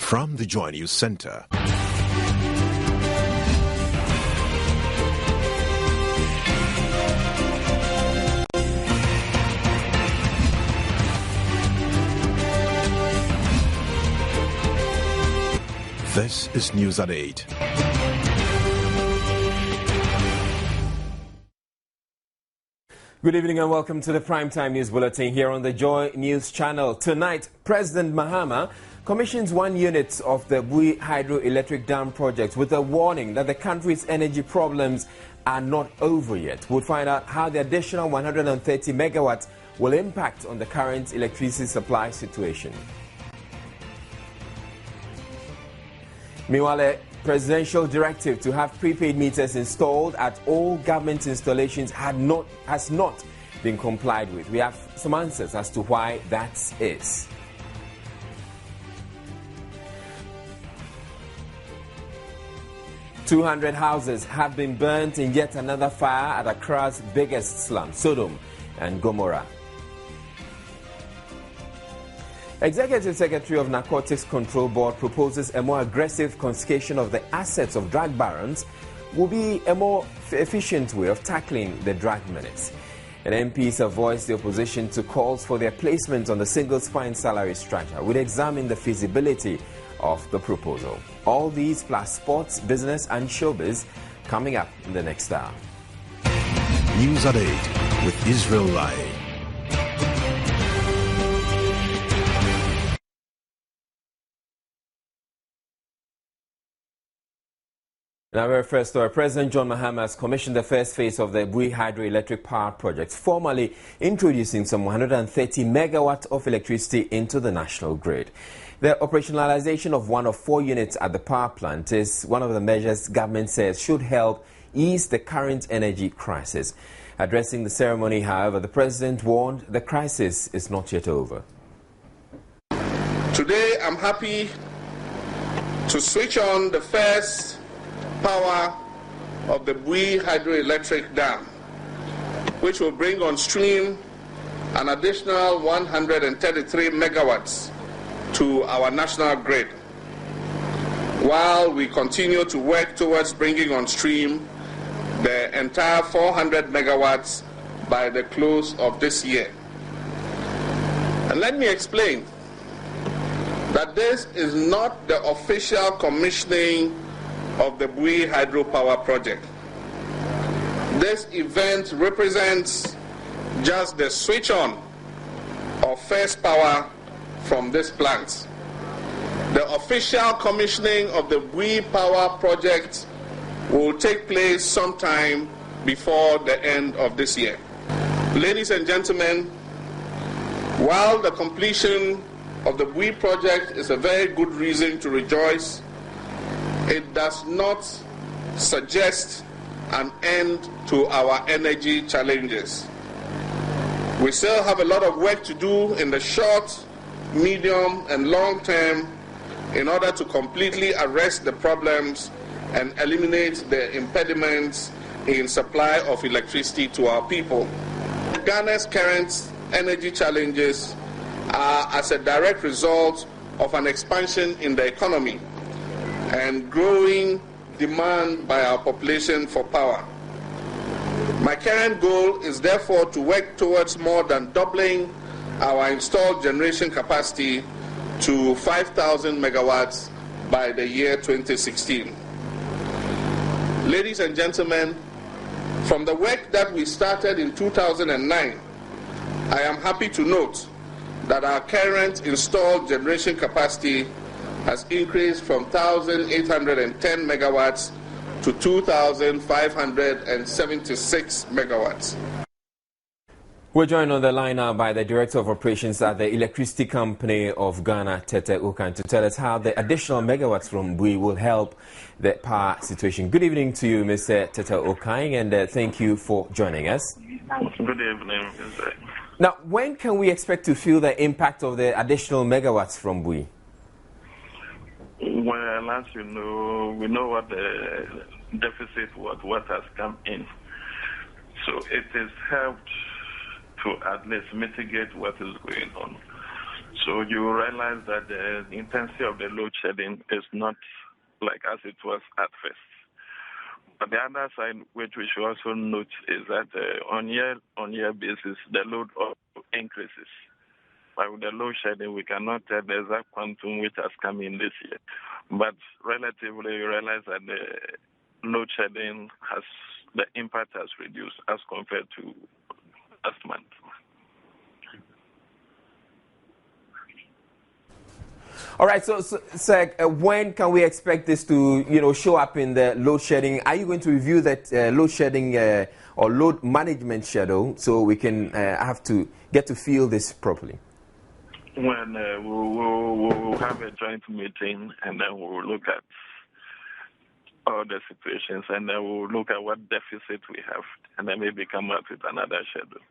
From the Joy News Center. This is News at 8. Good evening and welcome to the Primetime News Bulletin here on the Joy News channel. Tonight, President Mahama commissions 1 unit of the Bui hydroelectric dam project with a warning that the country's energy problems are not over yet. We'll find out how the additional 130 megawatts will impact on the current electricity supply situation. Meanwhile, a presidential directive to have prepaid meters installed at all government installations has not been complied with. We have some answers as to why that is. "200 houses have been burnt in yet another fire at Accra's biggest slum, Sodom and Gomorrah. Executive Secretary of Narcotics Control Board proposes a more aggressive confiscation of the assets of drug barons will be a more efficient way of tackling the drug menace. And MPs have voiced the opposition to calls for their placement on the single spine salary structure. We'll examine the feasibility of the proposal. All these plus sports, business and showbiz coming up in the next hour. News at 8 with Israel Lai. Now, our first story. President John Mahama has commissioned the first phase of the Bui hydroelectric power project, formally introducing some 130 megawatts of electricity into the national grid. The operationalization of one of 4 units at the power plant is one of the measures government says should help ease the current energy crisis. Addressing the ceremony, however, the president warned the crisis is not yet over. Today, I'm happy to switch on the first power of the Bui hydroelectric dam, which will bring on stream an additional 133 megawatts to our national grid, while we continue to work towards bringing on stream the entire 400 megawatts by the close of this year. And let me explain that this is not the official commissioning of the Bui hydropower project. This event represents just the switch on of first power from this plant. The official commissioning of the Bui power project will take place sometime before the end of this year. Ladies and gentlemen, while the completion of the Bui project is a very good reason to rejoice, it does not suggest an end to our energy challenges. We still have a lot of work to do in the short, medium, and long term in order to completely arrest the problems and eliminate the impediments in supply of electricity to our people. Ghana's current energy challenges are as a direct result of an expansion in the economy and growing demand by our population for power. My current goal is therefore to work towards more than doubling our installed generation capacity to 5,000 megawatts by the year 2016. Ladies and gentlemen, from the work that we started in 2009, I am happy to note that our current installed generation capacity has increased from 1,810 megawatts to 2,576 megawatts. We're joined on the line now by the Director of Operations at the Electricity Company of Ghana, Tete Ukan, to tell us how the additional megawatts from Bui will help the power situation. Good evening to you, Mr. Tete Ukan, and thank you for joining us. Good evening. Now, when can we expect to feel the impact of the additional megawatts from Bui? Well, as you know, we know what the deficit was, what has come in. So it has helped to at least mitigate what is going on. So you realize that the intensity of the load shedding is not like as it was at first. But the other side, which we should also note, is that on year basis, the load increases. But with the load shedding, we cannot tell the exact quantum which has come in this year. But relatively, you realize that the load shedding the impact has reduced as compared to last month. All right, so when can we expect this to, show up in the load shedding? Are you going to review that load shedding or load management schedule so we can have to get to feel this properly? When we'll have a joint meeting, and then we'll look at all the situations, and then we'll look at what deficit we have, and then maybe come up with another schedule.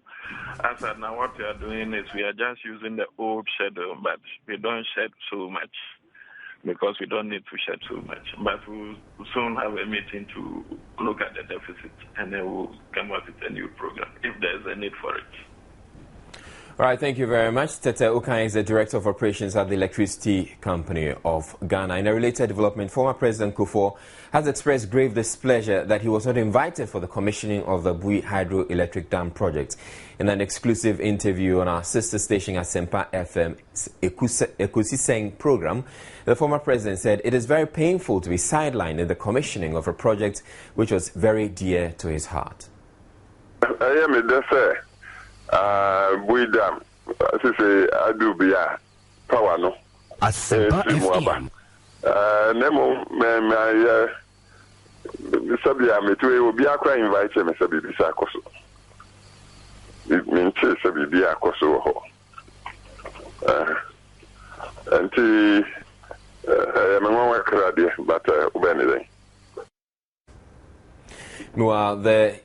As of now, what we are doing is we are just using the old schedule, but we don't shed so much because we don't need to shed so much. But we'll soon have a meeting to look at the deficit, and then we'll come up with a new program if there's a need for it. All right, thank you very much. Tete Ukan is the Director of Operations at the Electricity Company of Ghana. In a related development, former President Kufuor has expressed grave displeasure that he was not invited for the commissioning of the Bui hydroelectric dam project. In an exclusive interview on our sister station Asempa FM's Ekusi Seng program, the former president said it is very painful to be sidelined in the commissioning of a project which was very dear to his heart. Bui dam, sisi adubia power no. Asempa FM. Nemo me sabia metwe obi akwa invite me sabi bisa akoso. Me nche sabi bia akoso ho. Anti me nwa krade but ubeni. Meanwhile, the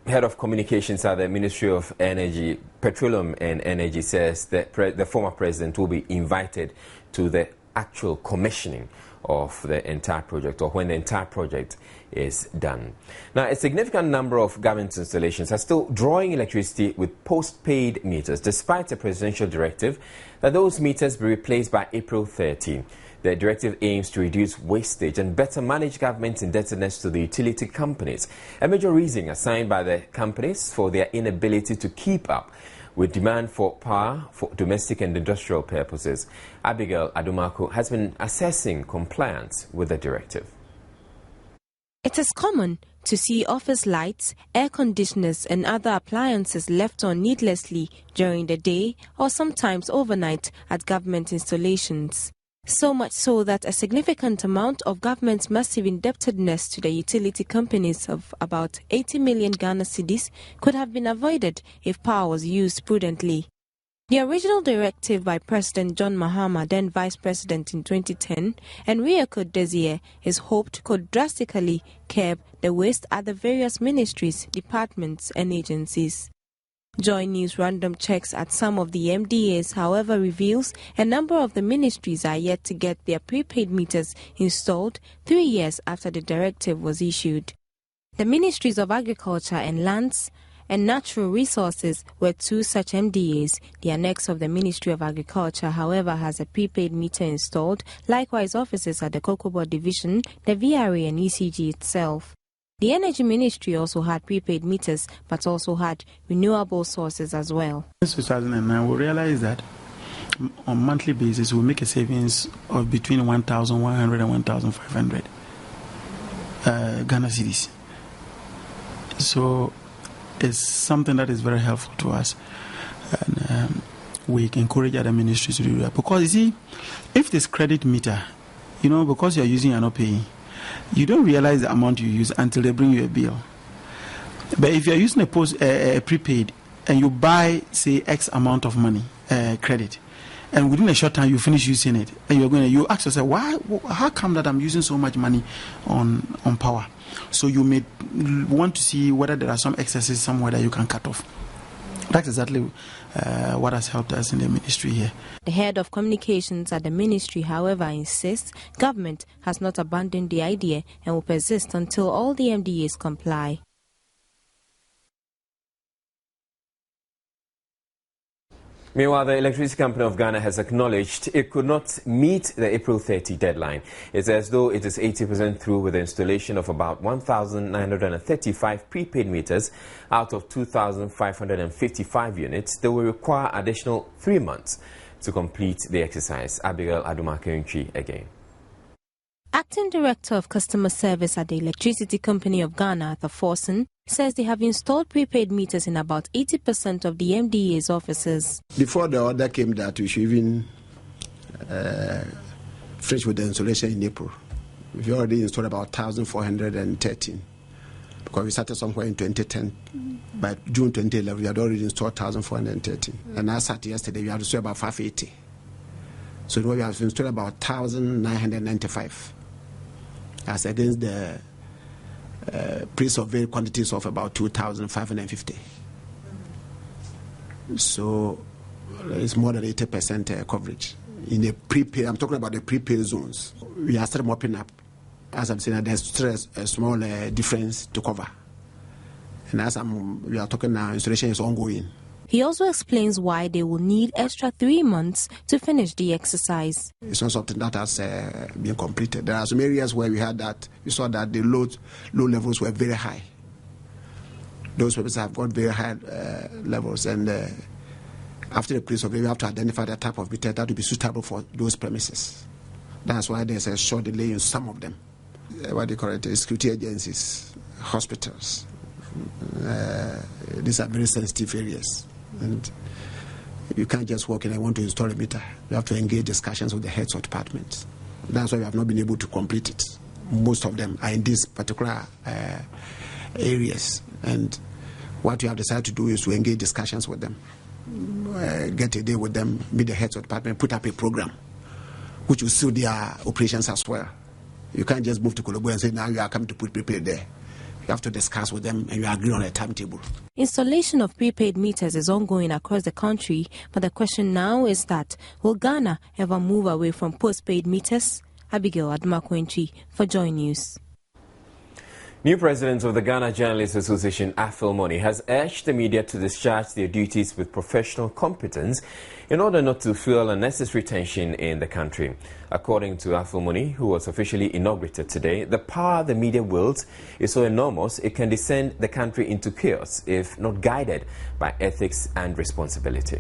Head of Communications at the Ministry of Energy, Petroleum and Energy says that the former president will be invited to the actual commissioning of the entire project, or when the entire project is done. Now, a significant number of government installations are still drawing electricity with postpaid meters, despite a presidential directive that those meters be replaced by April 13. The directive aims to reduce wastage and better manage government indebtedness to the utility companies, a major reason assigned by the companies for their inability to keep up with demand for power for domestic and industrial purposes. Abigail Adumako has been assessing compliance with the directive. It is common to see office lights, air conditioners and other appliances left on needlessly during the day or sometimes overnight at government installations. So much so that a significant amount of government's massive indebtedness to the utility companies of about 80 million Ghana cedis could have been avoided if power was used prudently. The original directive by President John Mahama, then Vice President in 2010, and re-echoed this year, is hoped could drastically curb the waste at the various ministries, departments and agencies. Joy News random checks at some of the MDAs, however, reveals a number of the ministries are yet to get their prepaid meters installed 3 years after the directive was issued. The Ministries of Agriculture and Lands and Natural Resources were two such MDAs. The annex of the Ministry of Agriculture, however, has a prepaid meter installed, likewise offices at the Cocoa Board Division, the VRA and ECG itself. The Energy Ministry also had prepaid meters, but also had renewable sources as well. Since 2009, we realized that on a monthly basis, we make a savings of between 1,100 and 1,500 Ghana cedis. So it's something that is very helpful to us. And we encourage other ministries to do that. Because you see, if this credit meter, because you're using and not paying, you don't realize the amount you use until they bring you a bill. But if you're using a prepaid and you buy, say, X amount of money, credit, and within a short time you finish using it, and you ask yourself, how come that I'm using so much money on power? So you may want to see whether there are some excesses somewhere that you can cut off. That's exactly what has helped us in the ministry here. The head of communications at the ministry, however, insists government has not abandoned the idea and will persist until all the MDAs comply. Meanwhile, the Electricity Company of Ghana has acknowledged it could not meet the April 30 deadline. It's as though it is 80% through with the installation of about 1,935 prepaid meters out of 2,555 units. They will require additional 3 months to complete the exercise. Abigail Adumakenchi again. Acting Director of Customer Service at the Electricity Company of Ghana, Arthur Forson, says they have installed prepaid meters in about 80% of the MDA's offices. Before the order came that we should even finish with the installation in April, we already installed about 1,413 because we started somewhere in 2010. By June 2011, we had already installed 1,413. And as at yesterday, we had installed about 580. So now we have installed about 1,995 as against the pre-survey quantities of about 2,550. So it's more than 80% coverage. In the prepaid, I'm talking about the prepaid zones. We are still mopping up. As I'm saying, there's still a small difference to cover. And as we are talking now, installation is ongoing. He also explains why they will need extra 3 months to finish the exercise. It's not something that has been completed. There are some areas where we saw that the low levels were very high. Those places have got very high levels, and after the pre-survey, we have to identify the type of meter that will be suitable for those premises. That's why there's a short delay in some of them. What do you call it? Security agencies, hospitals. These are very sensitive areas. And you can't just walk in and want to install a meter. You have to engage discussions with the heads of departments. That's why we have not been able to complete it. Most of them are in these particular areas. And what we have decided to do is to engage discussions with them, get a day with them, meet the heads of department, put up a program which will suit their operations as well. You can't just move to Colombo and say, now you are coming to put prepaid there. You have to discuss with them and you agree on a timetable. Installation of prepaid meters is ongoing across the country, but the question now is that, will Ghana ever move away from postpaid meters? Abigail Admakwenchi for Joy News. New president of the Ghana Journalists Association, Afil, has urged the media to discharge their duties with professional competence in order not to fuel unnecessary tension in the country. According to Afil, who was officially inaugurated today, the power the media wields is so enormous it can descend the country into chaos if not guided by ethics and responsibility.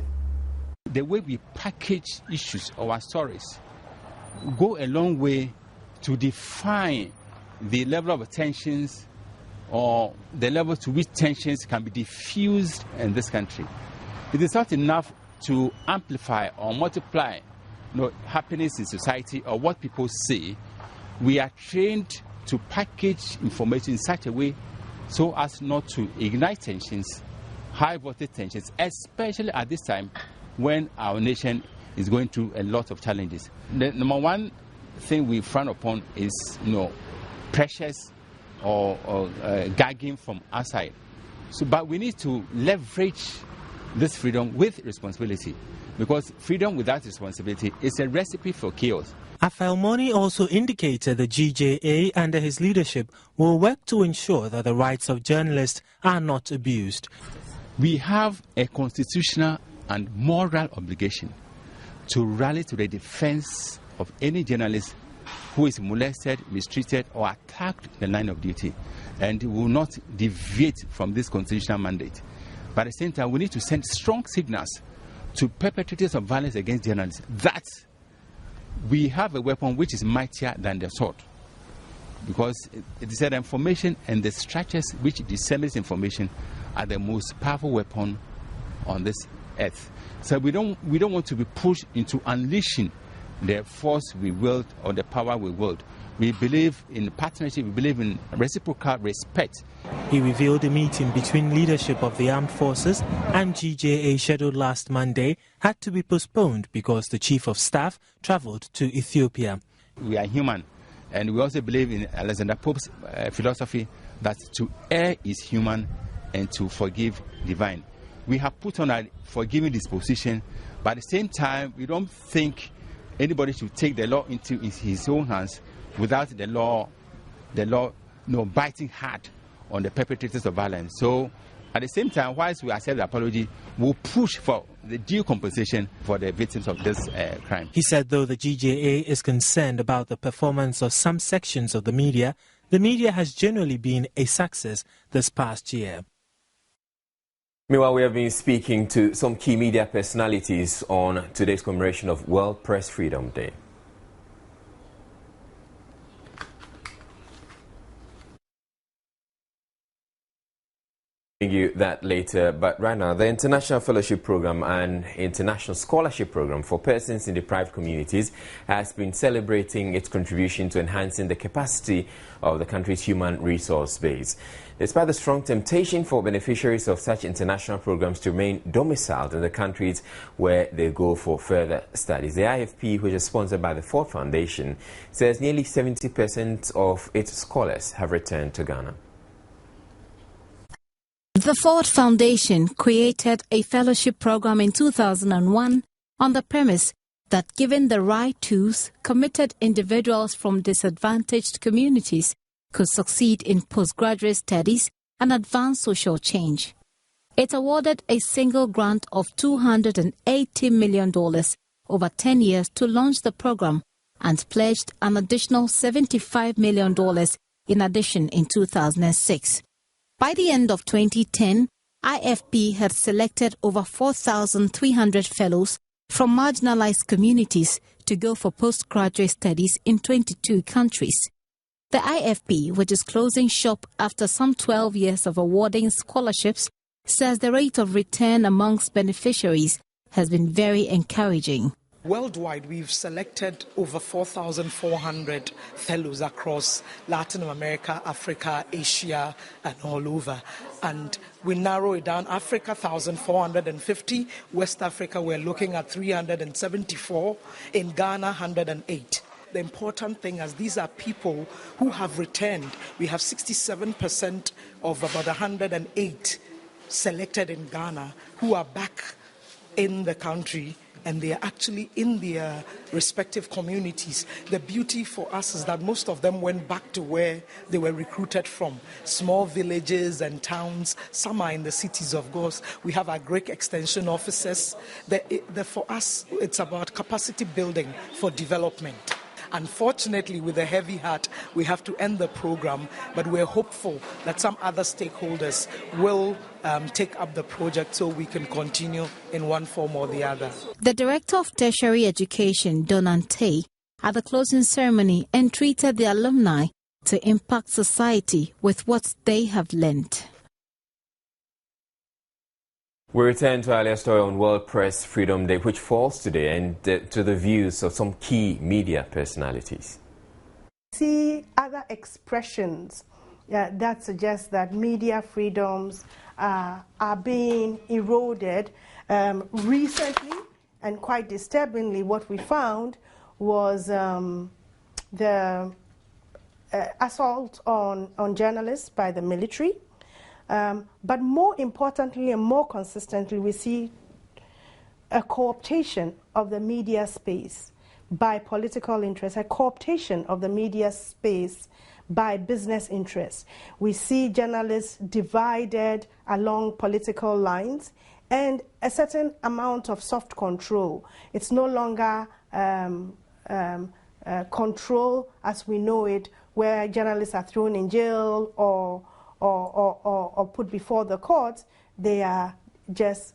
The way we package issues or our stories go a long way to define the level of tensions or the level to which tensions can be diffused in this country. It is not enough to amplify or multiply happiness in society or what people say. We are trained to package information in such a way so as not to ignite tensions, high voltage tensions, especially at this time when our nation is going through a lot of challenges. The number one thing we frown upon is pressures or gagging from outside. But we need to leverage this freedom with responsibility, because freedom without responsibility is a recipe for chaos. Afil also indicated the GJA under his leadership will work to ensure that the rights of journalists are not abused. We have a constitutional and moral obligation to rally to the defense of any journalist who is molested, mistreated or attacked in the line of duty, and will not deviate from this constitutional mandate. But at the same time, we need to send strong signals to perpetrators of violence against journalists that we have a weapon which is mightier than the sword, because it is that information and the structures which disseminate information are the most powerful weapon on this earth. So we don't want to be pushed into unleashing the force we wield or the power we wield. We believe in partnership, we believe in reciprocal respect. He revealed a meeting between leadership of the armed forces and GJA scheduled last Monday had to be postponed because the chief of staff travelled to Ethiopia. We are human, and we also believe in Alexander Pope's philosophy that to err is human and to forgive divine. We have put on a forgiving disposition, but at the same time, we don't think anybody should take the law into his own hands without the law biting hard on the perpetrators of violence. So At the same time, whilst we accept the apology, we'll push for the due compensation for the victims of this crime. He said though the GJA is concerned about the performance of some sections of the media has generally been a success this past year. Meanwhile, we have been speaking to some key media personalities on today's commemoration of World Press Freedom Day. You that later, but right now the International Fellowship Program and International Scholarship Program for persons in deprived communities has been celebrating its contribution to enhancing the capacity of the country's human resource base. Despite the strong temptation for beneficiaries of such international programs to remain domiciled in the countries where they go for further studies, the IFP, which is sponsored by the Ford Foundation, says nearly 70% of its scholars have returned to Ghana. The Ford Foundation created a fellowship program in 2001 on the premise that given the right tools, committed individuals from disadvantaged communities could succeed in postgraduate studies and advance social change. It awarded a single grant of $280 million over 10 years to launch the program and pledged an additional $75 million in addition in 2006. By the end of 2010, IFP had selected over 4,300 fellows from marginalized communities to go for postgraduate studies in 22 countries. The IFP, which is closing shop after some 12 years of awarding scholarships, says the rate of return amongst beneficiaries has been very encouraging. Worldwide, we've selected over 4,400 fellows across Latin America, Africa, Asia, and all over. And we narrow it down. Africa, 1,450. West Africa, we're looking at 374. In Ghana, 108. The important thing is these are people who have returned. We have 67% of about 108 selected in Ghana who are back in the country, and they are actually in their respective communities. The beauty for us is that most of them went back to where they were recruited from, small villages and towns. Some are in the cities, of course. We have our great extension officers. For us, it's about capacity building for development. Unfortunately, with a heavy heart, we have to end the program, but we're hopeful that some other stakeholders will take up the project so we can continue in one form or the other. The Director of Tertiary Education, Donante, at the closing ceremony entreated the alumni to impact society with what they have learned. We return to our earlier story on World Press Freedom Day, which falls today, and to the views of some key media personalities. See other expressions that suggest that media freedoms are being eroded. Recently, and quite disturbingly, what we found was the assault on journalists by the military. But more importantly and more consistently, we see a co-optation of the media space by political interests, a co-optation of the media space by business interests. We see journalists divided along political lines and a certain amount of soft control. It's no longer control as we know it, where journalists are thrown in jail or put before the courts. They are just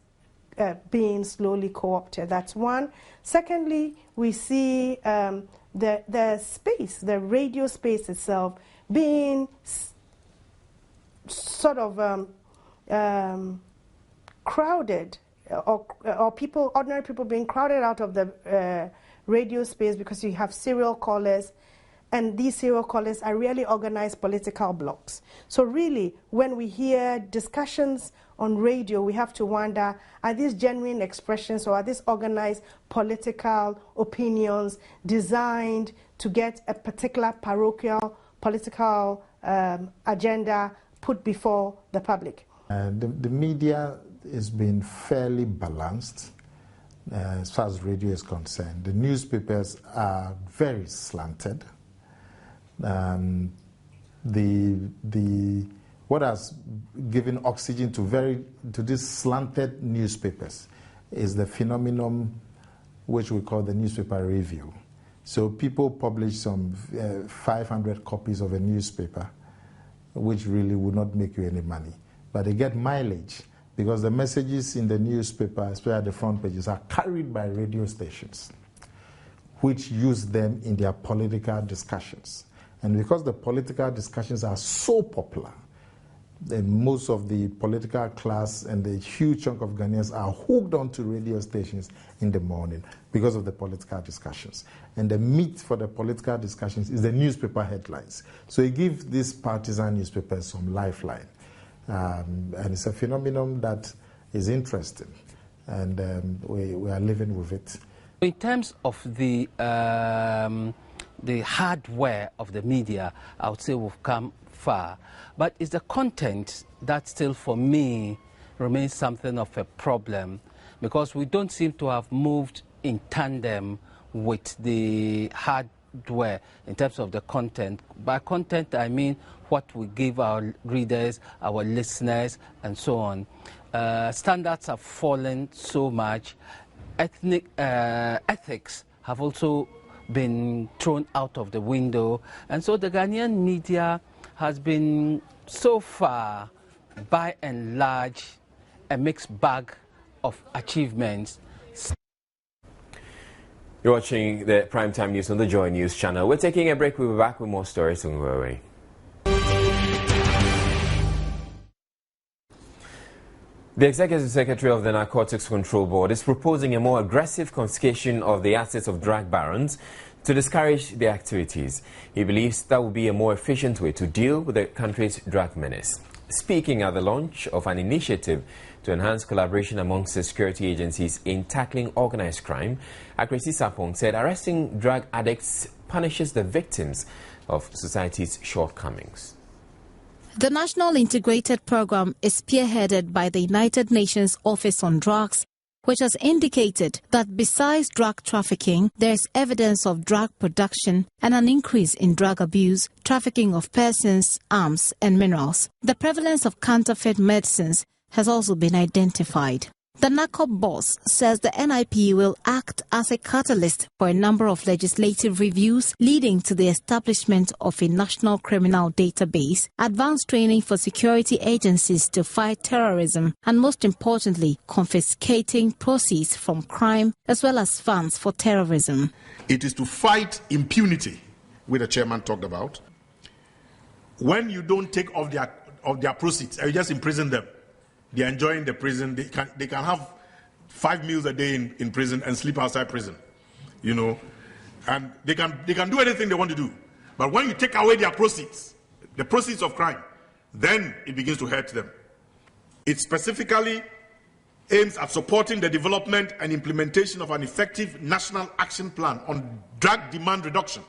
being slowly co-opted. That's one. Secondly, we see the space, the radio space itself, being sort of crowded, or people, ordinary people being crowded out of the radio space because you have serial callers. And these serial callers are really organized political blocs. So really, when we hear discussions on radio, we have to wonder, are these genuine expressions or are these organized political opinions designed to get a particular parochial political agenda put before the public? The media has been fairly balanced as far as radio is concerned. The newspapers are very slanted. The what has given oxygen to these slanted newspapers is the phenomenon which we call the newspaper review. So people publish some 500 copies of a newspaper, which really would not make you any money. But they get mileage because the messages in the newspaper, especially at the front pages, are carried by radio stations, which use them in their political discussions. And because the political discussions are so popular, then most of the political class and the huge chunk of Ghanaians are hooked onto radio stations in the morning because of the political discussions. And the meat for the political discussions is the newspaper headlines. So it gives these partisan newspapers some lifeline. And it's a phenomenon that is interesting, and we are living with it. In terms of the hardware of the media, I would say we've come far. But it's the content that still, for me, remains something of a problem, because we don't seem to have moved in tandem with the hardware in terms of the content. By content, I mean what we give our readers, our listeners, and so on. Standards have fallen so much. Ethics have also been thrown out of the window. And so the Ghanaian media has been, so far, by and large, a mixed bag of achievements. You're watching the Primetime News on the Joy News channel. We're taking a break. We'll be back with more stories on the way. The Executive Secretary of the Narcotics Control Board is proposing a more aggressive confiscation of the assets of drug barons to discourage their activities. He believes that will be a more efficient way to deal with the country's drug menace. Speaking at the launch of an initiative to enhance collaboration amongst the security agencies in tackling organized crime, Akresi Sapong said arresting drug addicts punishes the victims of society's shortcomings. The National Integrated Program is spearheaded by the United Nations Office on Drugs, which has indicated that besides drug trafficking, there is evidence of drug production and an increase in drug abuse, trafficking of persons, arms, and minerals. The prevalence of counterfeit medicines has also been identified. The NACOP boss says the NIP will act as a catalyst for a number of legislative reviews leading to the establishment of a national criminal database, advanced training for security agencies to fight terrorism, and most importantly, confiscating proceeds from crime as well as funds for terrorism. It is to fight impunity, which the chairman talked about. When you don't take off their proceeds, you just imprison them. They're enjoying the prison. They can have 5 meals a day in prison and sleep outside prison, you know, and they can do anything they want to do. But when you take away their proceeds, the proceeds of crime, then it begins to hurt them. It specifically aims at supporting the development and implementation of an effective national action plan on drug demand reduction,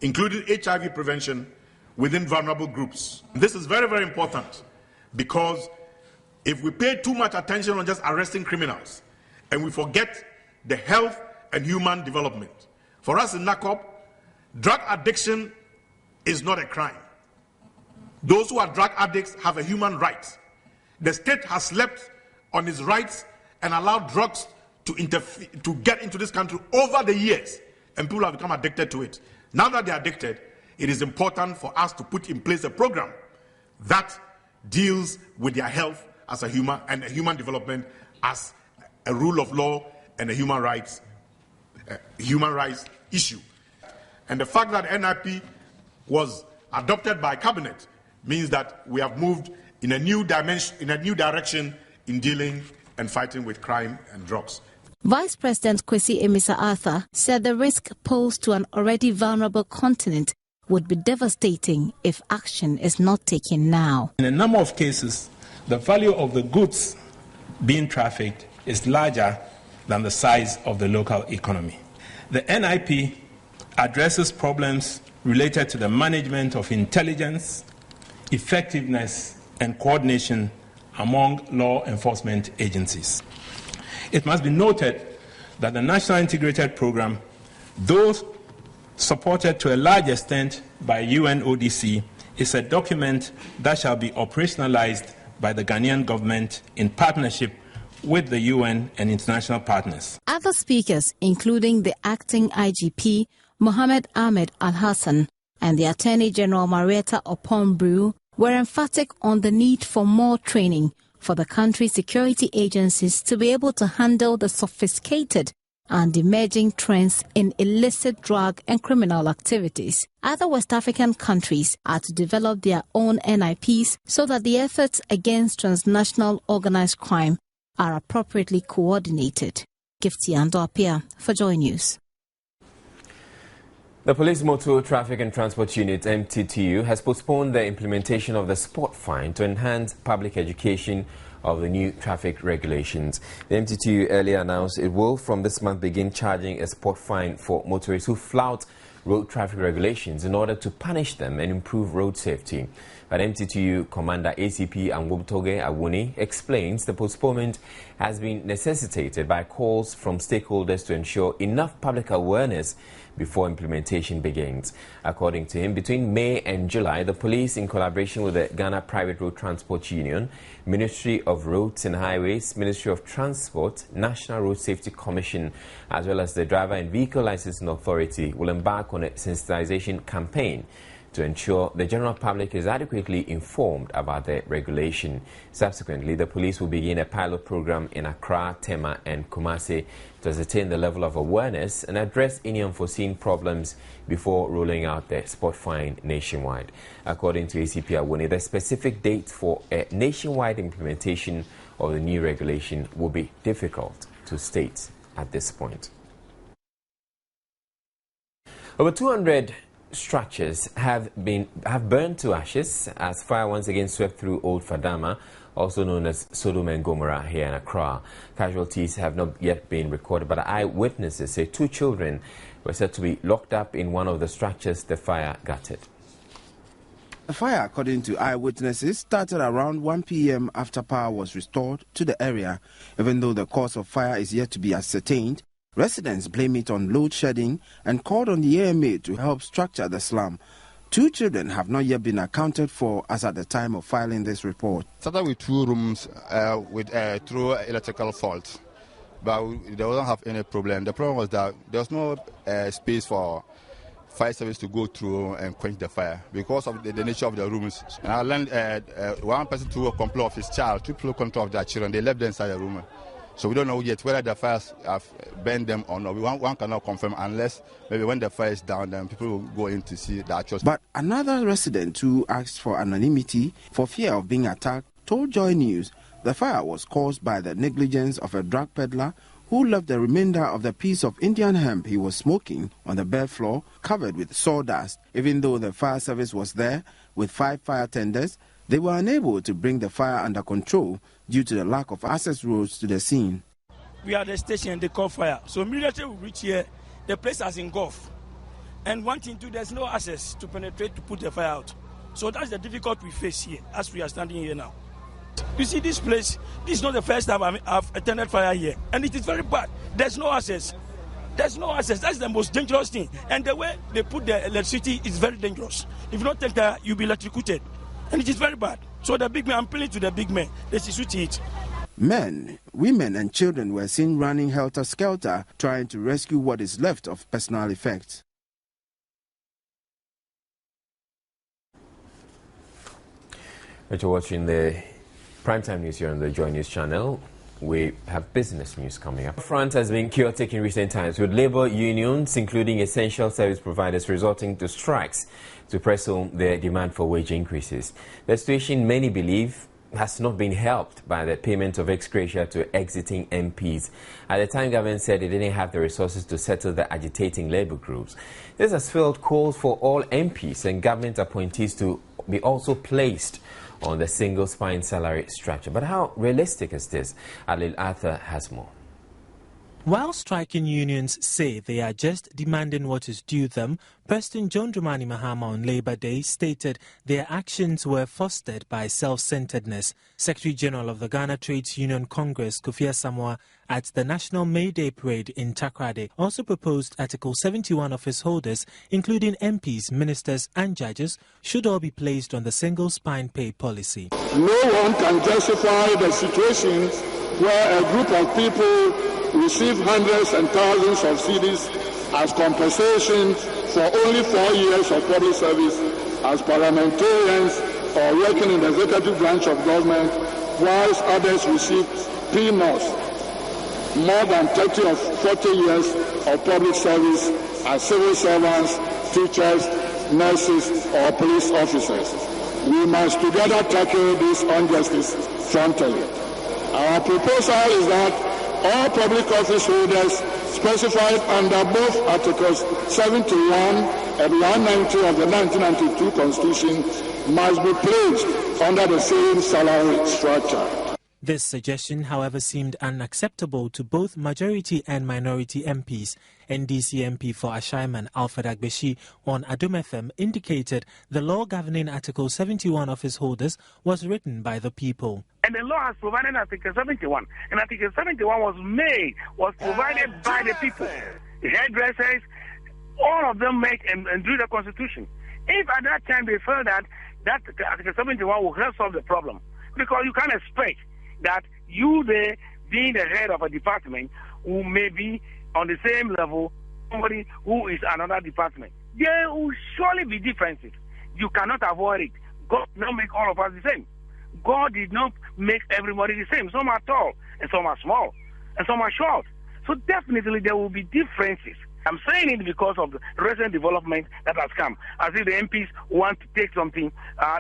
including HIV prevention within vulnerable groups. This is very, very important, because if we pay too much attention on just arresting criminals and we forget the health and human development. For us in NACOP, drug addiction is not a crime. Those who are drug addicts have a human right. The state has slept on its rights and allowed drugs to get into this country over the years, and people have become addicted to it. Now that they are addicted, it is important for us to put in place a program that deals with their health as a human, and a human development as a rule of law and a human rights issue. And the fact that NIP was adopted by cabinet means that we have moved in a new dimension, in a new direction in dealing and fighting with crime and drugs. Vice President Kwesi Amissah-Arthur said the risk posed to an already vulnerable continent would be devastating if action is not taken now. In a number of cases, the value of the goods being trafficked is larger than the size of the local economy. The NIP addresses problems related to the management of intelligence, effectiveness, and coordination among law enforcement agencies. It must be noted that the National Integrated Program, though supported to a large extent by UNODC, is a document that shall be operationalized by the Ghanaian government in partnership with the UN and international partners. Other speakers, including the acting IGP, Mohammed Ahmed Al-Hassan, and the Attorney General Marietta Opon-Brew, were emphatic on the need for more training for the country's security agencies to be able to handle the sophisticated and emerging trends in illicit drug and criminal activities. Other West African countries are to develop their own NIPs so that the efforts against transnational organized crime are appropriately coordinated. Gifty Ando-Apia for Joy News. The Police Motor Traffic and Transport Unit, MTTU, has postponed the implementation of the spot fine to enhance public education of the new traffic regulations. The MTTU earlier announced it will from this month begin charging a spot fine for motorists who flout road traffic regulations in order to punish them and improve road safety. But MTTU Commander ACP Angwobtoge Awuni explains the postponement has been necessitated by calls from stakeholders to ensure enough public awareness before implementation begins. According to him, between May and July, the police, in collaboration with the Ghana Private Road Transport Union, Ministry of Roads and Highways, Ministry of Transport, National Road Safety Commission, as well as the Driver and Vehicle Licensing Authority, will embark on a sensitization campaign to ensure the general public is adequately informed about the regulation. Subsequently, the police will begin a pilot program in Accra, Tema and Kumasi to ascertain the level of awareness and address any unforeseen problems before rolling out the spot fine nationwide. According to ACP Awuni, the specific date for a nationwide implementation of the new regulation will be difficult to state at this point. Over 200 structures have burned to ashes as fire once again swept through Old Fadama, also known as Sodom and Gomorrah here in Accra. Casualties have not yet been recorded, but eyewitnesses say 2 children were said to be locked up in one of the structures the fire gutted. The fire, according to eyewitnesses, started around 1 p.m. after power was restored to the area. Even though the cause of fire is yet to be ascertained, residents blame it on load shedding and called on the AMA to help structure the slum. 2 children have not yet been accounted for as at the time of filing this report. Started with 2 rooms with through electrical fault, but they don't have any problem. The problem was that there was no space for fire service to go through and quench the fire because of the nature of the rooms. And I learned one person to complain of his child, 2 people control of their children. They left them inside the room. So we don't know yet whether the fires have burned them or not. One cannot confirm unless maybe when the fire is down, then people will go in to see the actual. But another resident who asked for anonymity for fear of being attacked told Joy News the fire was caused by the negligence of a drug peddler who left the remainder of the piece of Indian hemp he was smoking on the bare floor covered with sawdust. Even though the fire service was there with 5 fire tenders, they were unable to bring the fire under control due to the lack of access roads to the scene. We are at the station, they call fire. So immediately we reach here, the place has engulfed. And one thing too, there's no access to penetrate to put the fire out. So that's the difficulty we face here as we are standing here now. You see this place, this is not the first time I've attended fire here. And it is very bad. There's no access. There's no access. That's the most dangerous thing. And the way they put the electricity is very dangerous. If you don't take that, you'll be electrocuted. And it is very bad. So the big men, I'm appealing to the big men. They should switch it. Men, women and children were seen running helter-skelter, trying to rescue what is left of personal effects. You're watching the primetime news here on the Joy News channel. We have business news coming up. France has been chaotic in recent times, with labor unions, including essential service providers, resorting to strikes to press home their demand for wage increases. The situation, many believe, has not been helped by the payment of ex gratia to exiting MPs. At the time, government said it didn't have the resources to settle the agitating labor groups. This has fueled calls for all MPs and government appointees to be also placed on the single spine salary structure. But how realistic is this? Alil Arthur has more. While striking unions say they are just demanding what is due them, President John Dramani Mahama on Labour Day stated their actions were fostered by self-centeredness. Secretary General of the Ghana Trades Union Congress, Kofi Asamoah, at the National May Day Parade in Takoradi, also proposed Article 71 office holders, including MPs, ministers and judges, should all be placed on the single spine pay policy. No one can justify the situations where a group of people receive hundreds and thousands of cedis as compensation for only 4 years of public service as parliamentarians or working in the executive branch of government, whilst others receive peanuts, more than 30 or 40 years of public service as civil servants, teachers, nurses or police officers. We must together tackle this injustice frontally. Our proposal is that all public office holders specified under both Articles 71 and 190 of the 1992 Constitution must be placed under the same salary structure. This suggestion, however, seemed unacceptable to both majority and minority MPs. NDC MP for Ashaiman, Alfred Agbeshi, on Adom FM indicated the law governing Article 71 office holders was written by the people. And the law has provided Article 71. And Article 71 was provided by the people. The hairdressers, all of them make and do the Constitution. If at that time they felt that Article 71 will help solve the problem, because you can't expect that you there, being the head of a department, who may be on the same level somebody who is another department. There will surely be differences. You cannot avoid it. God did not make all of us the same. God did not make everybody the same. Some are tall, and some are small, and some are short. So definitely there will be differences. I'm saying it because of the recent development that has come. As if the MPs want to take something,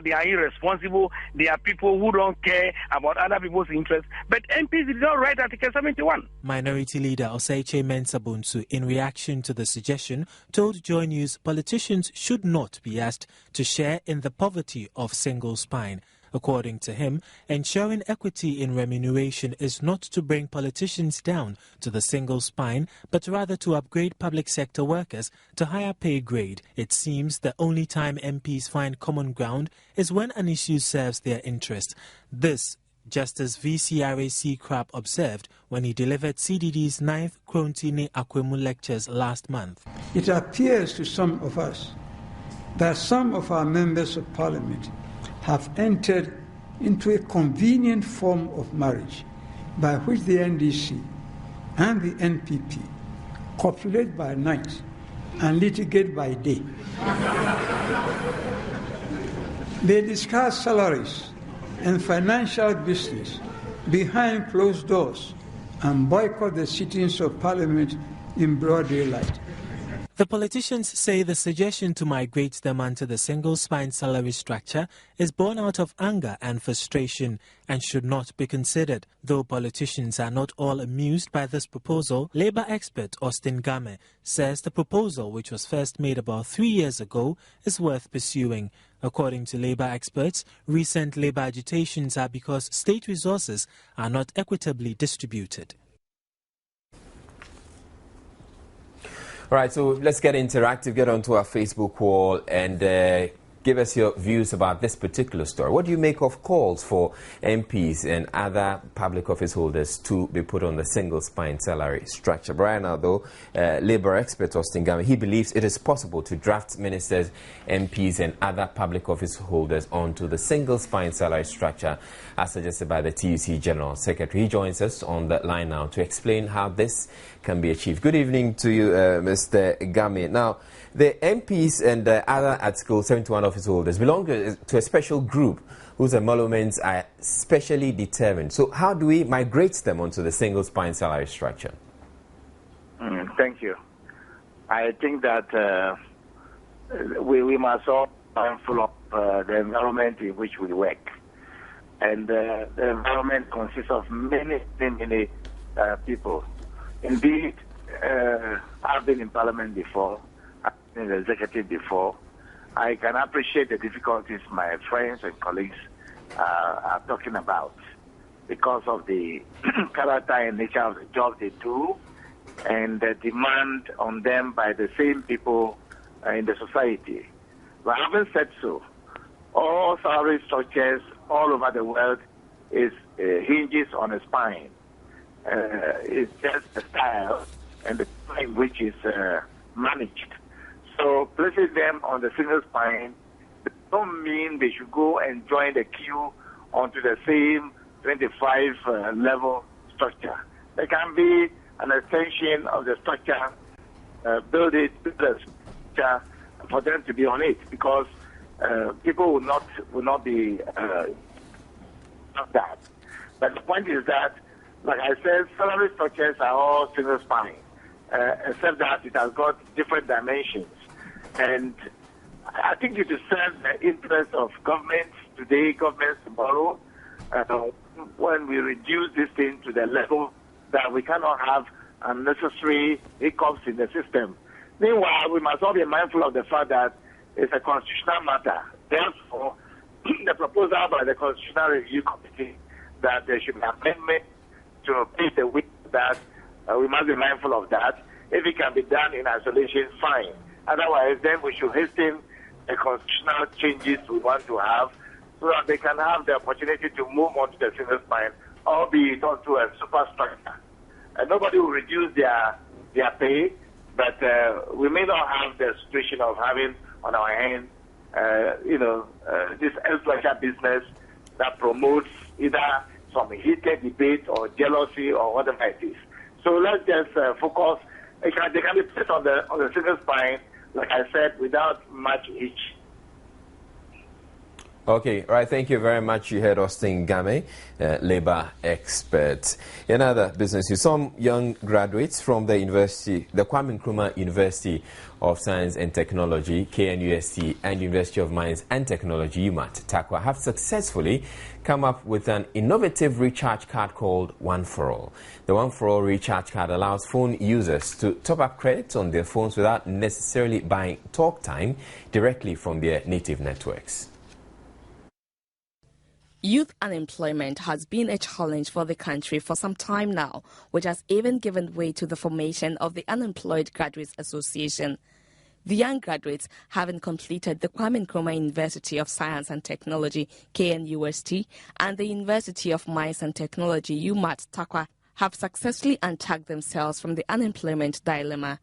they are irresponsible, they are people who don't care about other people's interests. But MPs did not write Article 71. Minority Leader Oseiche Mensah-Bonsu, in reaction to the suggestion, told Joy News politicians should not be asked to share in the poverty of single spine. According to him, ensuring equity in remuneration is not to bring politicians down to the single spine, but rather to upgrade public sector workers to higher pay grade. It seems the only time MPs find common ground is when an issue serves their interest. This, Justice VCRAC Crab observed when he delivered CDD's 9th Krontini Akwemu lectures last month. It appears to some of us that some of our members of parliament have entered into a convenient form of marriage by which the NDC and the NPP copulate by night and litigate by day. They discuss salaries and financial business behind closed doors and boycott the sittings of Parliament in broad daylight. The politicians say the suggestion to migrate them onto the single spine salary structure is born out of anger and frustration and should not be considered. Though politicians are not all amused by this proposal, Labour expert Austin Game says the proposal, which was first made about 3 years ago, is worth pursuing. According to Labour experts, recent Labour agitations are because state resources are not equitably distributed. All right, so let's get interactive, get onto our Facebook wall and give us your views about this particular story. What do you make of calls for MPs and other public office holders to be put on the single spine salary structure? Brian, although Labour expert Austin Game, he believes it is possible to draft ministers, MPs and other public office holders onto the single spine salary structure as suggested by the TUC General Secretary. He joins us on the line now to explain how this can be achieved. Good evening to you, Mr. Game. Now, the MPs and other Article 71 office holders belong to a special group whose emoluments are specially determined. So how do we migrate them onto the single spine salary structure? Thank you. I think that we must all be mindful of the environment in which we work. And the environment consists of many people. Indeed, I've been in Parliament before, I've been in the executive before. I can appreciate the difficulties my friends and colleagues are talking about because of the character and nature of the job they do and the demand on them by the same people in the society. But having said so, all salary structures all over the world hinges on a spine. It's just a style and the spine which is managed. So placing them on the single spine don't mean they should go and join the queue onto the same 25 level structure. There can be an extension of the structure, build a structure for them to be on it, because people will not be that. But the point is that, like I said, salary structures are all single spine, except that it has got different dimensions. And I think it is serve the interest of governments today, governments tomorrow, when we reduce this thing to the level that we cannot have unnecessary hiccups in the system. Meanwhile, we must all be mindful of the fact that it's a constitutional matter. Therefore, the proposal by the Constitutional Review Committee that there should be an amendment to pave the way that we must be mindful of that. If it can be done in isolation, fine. Otherwise, then we should hasten the constitutional changes we want to have so that they can have the opportunity to move on to the single spine, albeit onto a superstructure. Nobody will reduce their pay, but we may not have the situation of having on our hands, this influential business that promotes either some heated debate or jealousy or whatever it is. So let's just focus. They can be placed on the single spine, like I said, without much itch. Okay, right. Thank you very much. You heard Austin Game, labor expert. In other businesses, some young graduates from the Kwame Nkrumah University of Science and Technology, KNUST, and University of Mines and Technology, UMAT, TAKWA, have successfully come up with an innovative recharge card called One for All. The One for All recharge card allows phone users to top up credits on their phones without necessarily buying talk time directly from their native networks. Youth unemployment has been a challenge for the country for some time now, which has even given way to the formation of the Unemployed Graduates Association. The young graduates, having completed the Kwame Nkrumah University of Science and Technology, KNUST, and the University of Mines and Technology, UMAT, TAKWA, have successfully untucked themselves from the unemployment dilemma.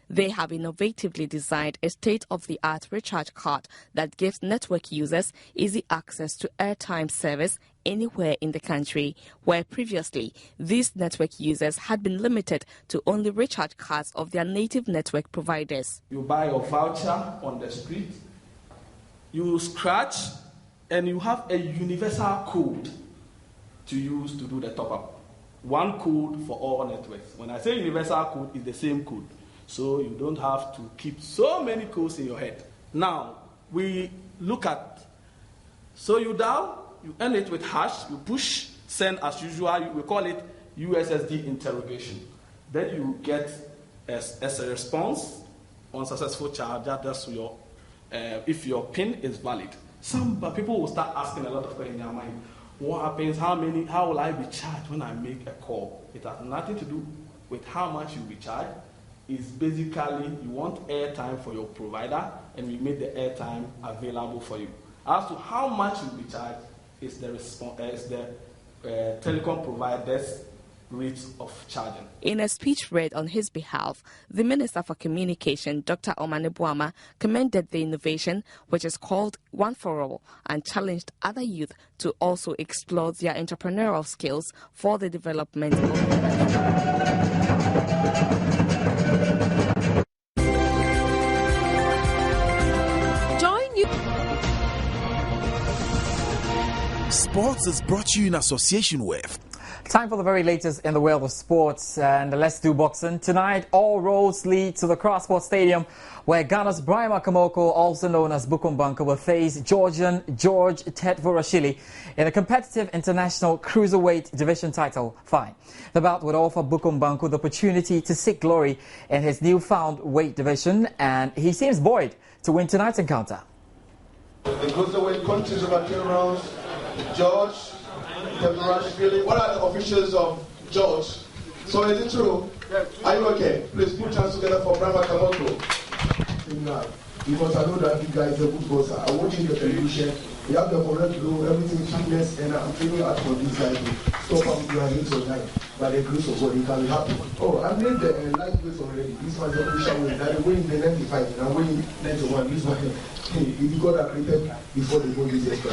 They have innovatively designed a state-of-the-art recharge card that gives network users easy access to airtime service anywhere in the country, where previously these network users had been limited to only recharge cards of their native network providers. You buy your voucher on the street, you scratch, and you have a universal code to use to do the top-up. One code for all networks. When I say universal code, it's the same code. So you don't have to keep so many codes in your head. Now, we look at, so you dial, you end it with hash, you push, send as usual, we call it USSD interrogation. Then you get as a response, unsuccessful charge, that's your, if your PIN is valid. Some people will start asking a lot of questions in their mind. What happens, how will I be charged when I make a call? It has nothing to do with how much you'll be charged. Is basically you want airtime for your provider and we make the airtime available for you. As to how much you'll be charged is the telecom provider's rate of charging. In a speech read on his behalf, the Minister for Communication, Dr. Omane Boama, commended the innovation, which is called One for All, and challenged other youth to also explore their entrepreneurial skills for the development of the country. Sports is brought to you in association with. Time for the very latest in the world of sports, and let's do boxing. Tonight, all roads lead to the Crossport Stadium, where Ghana's Brian Makamoko, also known as Bukum Banka, will face Georgian George Tetvorashvili in a competitive international cruiserweight division title fight. The bout would offer Bukum Banka the opportunity to seek glory in his newfound weight division, and he seems buoyed to win tonight's encounter. The cruiserweight countries of our 10 rounds, George Tetvorashvili. What are the officials of George So is it true? Are you okay? Please put hands together for Brahma Kamoko. Because I know that you guys are good boss. I'm watching the television. You have the correct rule, everything fitness, and I'm feeling out for this guy to stop up your hands tonight. By the grace of God, it can be happy. Oh, I made the light weights already. This was the official win. That they win the 95 and I win 91. This one, if you got accredited before they go this extra.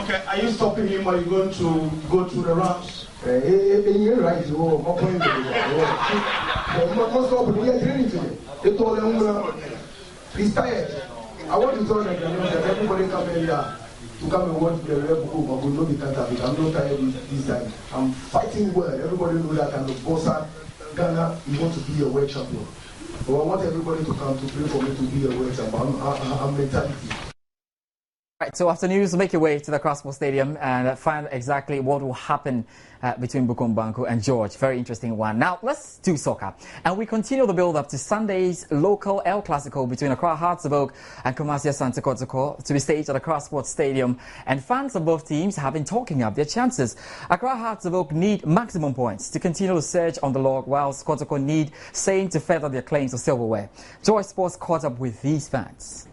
Okay, are you stopping him or are you going to go through the rounds? You're right. Oh, my point is, he's tired. I want to tell them that everybody come here to come and watch the Red Bull, but we know the can't have it. I'm not tired this time. I'm fighting well. Everybody know that I'm the boss at Ghana. You want to be a world champion. But I want everybody to come to play for me to be a world champion. I'm mentality. Right, so after news, make your way to the Crossbow Stadium and find exactly what will happen between Bukom Banku and George. Very interesting one. Now, let's do soccer. And we continue the build-up to Sunday's local El Clasico between Accra Hearts of Oak and Kumasi Asante Kotoko to be staged at the Crossbow Stadium. And fans of both teams have been talking up their chances. Accra Hearts of Oak need maximum points to continue the surge on the log, whilst Kotoko need saying to feather their claims of silverware. George Sports caught up with these fans.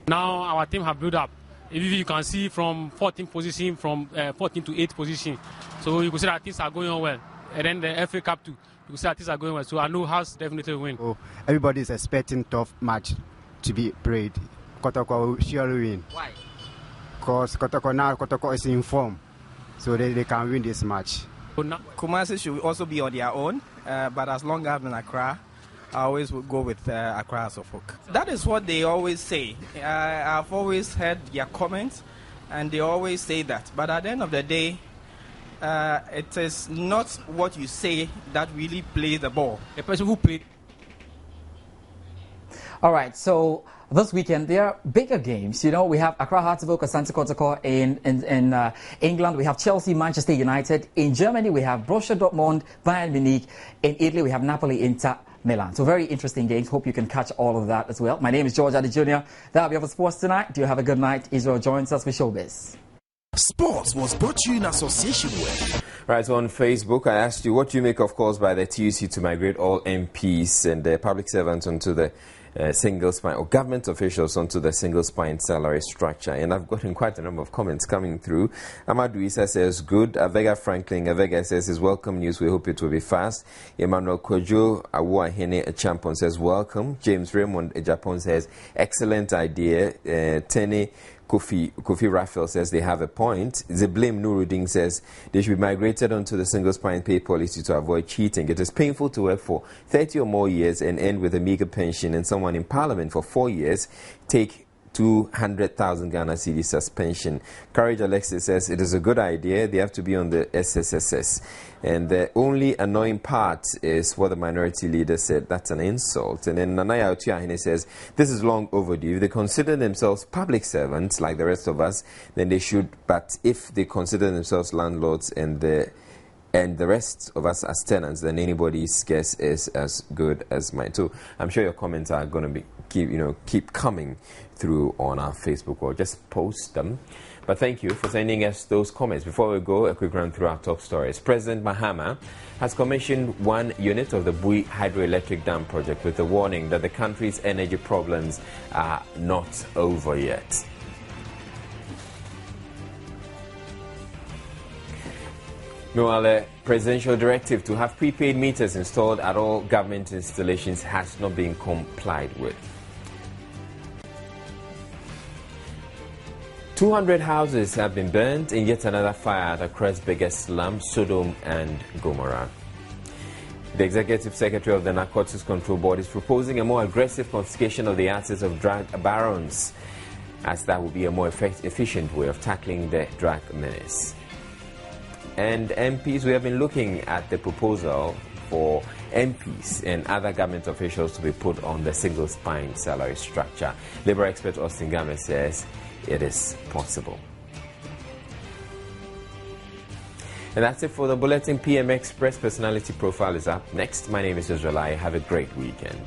Now our team have built up. If you can see from 14th position, from 14th to 8th position. So you can see that things are going on well. And then the FA Cup too, you can see that things are going well. So I know House definitely will win. Oh, everybody is expecting tough match to be played. Kotoko will surely win. Why? Because Kotoko is in form. So they can win this match. Kumasi should also be on their own. But as long as I'm in Accra, I always would go with Accra Suffolk. That is what they always say. I've always heard their comments, and they always say that. But at the end of the day, it is not what you say that really plays the ball. The person who played. All right, so this weekend there are bigger games. You know, we have Accra Hearts of Oak, Asante Kotoko in England. We have Chelsea, Manchester United. In Germany, we have Borussia Dortmund, Bayern Munich. In Italy, we have Napoli, Inter Milan. So very interesting games. Hope you can catch all of that as well. My name is George Addy Jr. That'll be all for sports tonight. Do you have a good night? Israel joins us for Showbiz. Sports was brought to you in association with. Right, so on Facebook, I asked you what you make of calls by the TUC to migrate all MPs and the public servants onto the single spine, or government officials onto the single spine salary structure. And I've gotten quite a number of comments coming through. Amadou Issa says, good. Avega Franklin Avega says, is welcome news. We hope it will be fast. Emmanuel Kojo Awuahene Champon says, welcome. James Raymond Ejapon says, excellent idea. Tenny Kofi Raphael says they have a point. Zeblim Nuruddin says they should be migrated onto the single spine pay policy to avoid cheating. It is painful to work for 30 or more years and end with a meager pension, and someone in parliament for 4 years take 200,000 Ghana cedi suspension. Courage Alexis says it is a good idea. They have to be on the SSSS. And the only annoying part is what the minority leader said. That's an insult. And then Nanaya Otuahene says this is long overdue. If they consider themselves public servants like the rest of us, then they should. But if they consider themselves landlords and the rest of us as tenants, then anybody's guess is as good as mine. So I'm sure your comments are going to keep coming through on our Facebook wall. Just post them. But thank you for sending us those comments. Before we go, a quick run through our top stories. President Mahama has commissioned one unit of the Bui hydroelectric dam project with a warning that the country's energy problems are not over yet. Meanwhile, a presidential directive to have prepaid meters installed at all government installations has not been complied with. 200 houses have been burnt in yet another fire at Accra's biggest slum, Sodom and Gomorrah. The Executive Secretary of the Narcotics Control Board is proposing a more aggressive confiscation of the assets of drug barons, as that would be a more efficient way of tackling the drug menace. And MPs, we have been looking at the proposal for MPs and other government officials to be put on the single spine salary structure. Labour expert Austin Game says it is possible. And that's it for the Bulletin. PM Express personality profile is up next. My name is Israel. Have a great weekend.